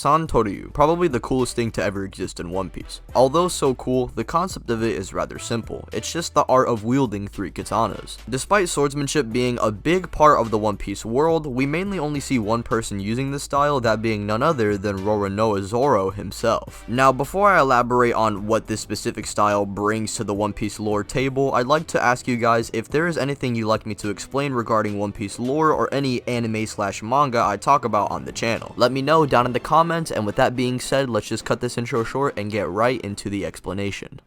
Santoryu, probably the coolest thing to ever exist in One Piece. Although so cool, the concept of it is rather simple. It's just the art of wielding 3 katanas. Despite swordsmanship being a big part of the One Piece world, we mainly only see one person using this style, that being none other than Roronoa Zoro himself. Now, before I elaborate on what this specific style brings to the One Piece lore table, I'd like to ask you guys if there is anything you'd like me to explain regarding One Piece lore or any anime/manga I talk about on the channel. Let me know down in the comments, and with that being said, let's just cut this intro short and get right into the explanation.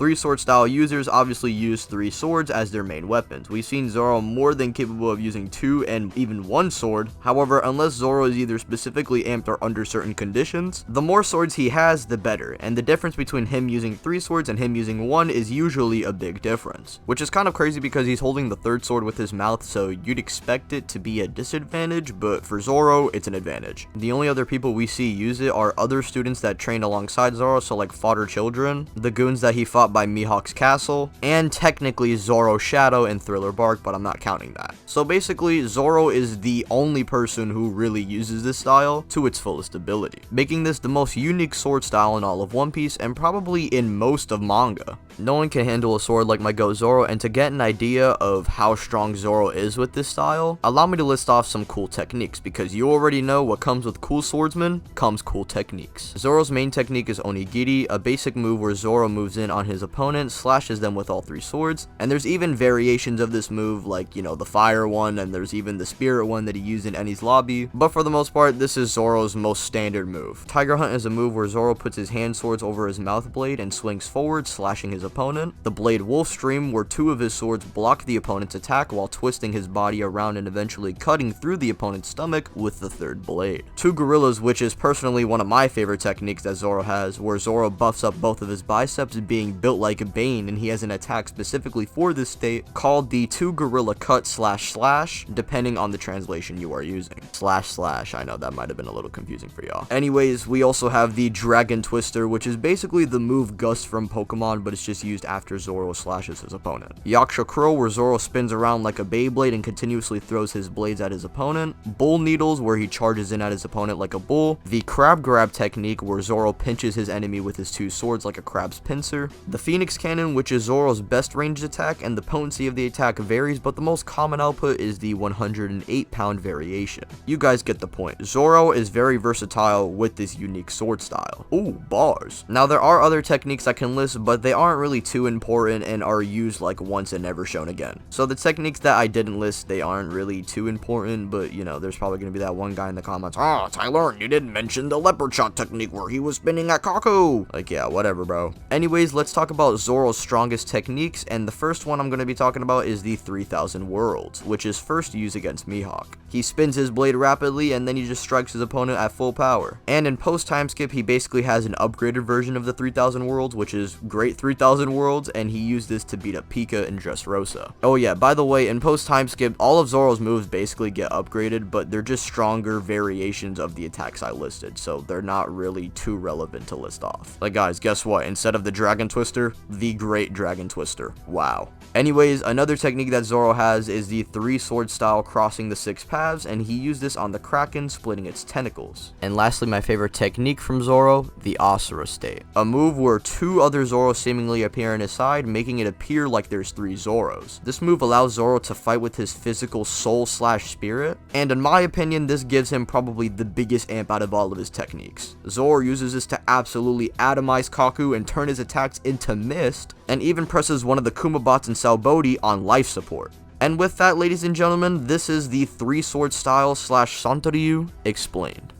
3 sword style users obviously use 3 swords as their main weapons. We've seen Zoro more than capable of using 2 and even 1 sword. However, unless Zoro is either specifically amped or under certain conditions, the more swords he has, the better, and the difference between him using 3 swords and him using 1 is usually a big difference, which is kind of crazy because he's holding the 3rd sword with his mouth, so you'd expect it to be a disadvantage, but for Zoro, it's an advantage. The only other people we see use it are other students that train alongside Zoro, so like fodder children, the goons that he fought by Mihawk's castle, and technically Zoro's shadow in Thriller Bark, but I'm not counting that. So basically, Zoro is the only person who really uses this style to its fullest ability, making this the most unique sword style in all of One Piece and probably in most of manga. No one can handle a sword like my goat Zoro, and to get an idea of how strong Zoro is with this style, allow me to list off some cool techniques, because you already know what comes with cool swordsmen comes cool techniques. Zoro's main technique is Onigiri, a basic move where Zoro moves in on his opponent, slashes them with all 3 swords, and there's even variations of this move like, you know, the fire one, and there's even the spirit one that he used in Eni's lobby, but for the most part, this is Zoro's most standard move. Tiger Hunt is a move where Zoro puts his hand swords over his mouth blade and swings forward, slashing his opponent. The Blade Wolf Stream, where 2 of his swords block the opponent's attack while twisting his body around and eventually cutting through the opponent's stomach with the 3rd blade. 2 Gorillas, which is personally one of my favorite techniques that Zoro has, where Zoro buffs up both of his biceps, being built like Bane, and he has an attack specifically for this state called the 2 Gorilla Cut /slash, depending on the translation you are using. // I know that might have been a little confusing for y'all. Anyways, we also have the Dragon Twister, which is basically the move Gus from Pokemon, but it's just used after Zoro slashes his opponent. Yaksha Crow, where Zoro spins around like a Beyblade and continuously throws his blades at his opponent. Bull Needles, where he charges in at his opponent like a bull. The Crab Grab technique, where Zoro pinches his enemy with his 2 swords like a crab's pincer. The Phoenix Cannon, which is Zoro's best ranged attack, and the potency of the attack varies, but the most common output is the 108-pound variation. You guys get the point. Zoro is very versatile with this unique sword style. Ooh, bars. Now, there are other techniques I can list, but they aren't really too important and are used like once and never shown again. So the techniques that I didn't list, they aren't really too important, but you know, there's probably going to be that one guy in the comments, "Oh, Tyler, you didn't mention the leopard shot technique where he was spinning at Kaku." Like, yeah, whatever, bro. Anyways, let's talk about Zoro's strongest techniques, and the first one I'm going to be talking about is the 3000 Worlds, which is first used against Mihawk. He spins his blade rapidly, and then he just strikes his opponent at full power. And in post time skip, he basically has an upgraded version of the 3000 Worlds, which is Great 3000 Worlds, and he used this to beat up Pika and Dressrosa. Oh yeah, by the way, in post time skip, all of Zoro's moves basically get upgraded, but they're just stronger variations of the attacks I listed, so they're not really too relevant to list off. Like, guys, guess what? Instead of the Dragon Twister, the Great Dragon Twister. Wow. Anyways, another technique that Zoro has is the 3 sword style crossing the 6 paths, and he used this on the Kraken, splitting its tentacles. And lastly, my favorite technique from Zoro, the Asura State. A move where 2 other Zoros seemingly appear on his side, making it appear like there's 3 Zoros. This move allows Zoro to fight with his physical soul/spirit, and in my opinion, this gives him probably the biggest amp out of all of his techniques. Zoro uses this to absolutely atomize Kaku and turn his attacks into mist, and even presses one of the Kumabots in Saobody on life support. And with that, ladies and gentlemen, this is the 3 sword style / Santoryu explained.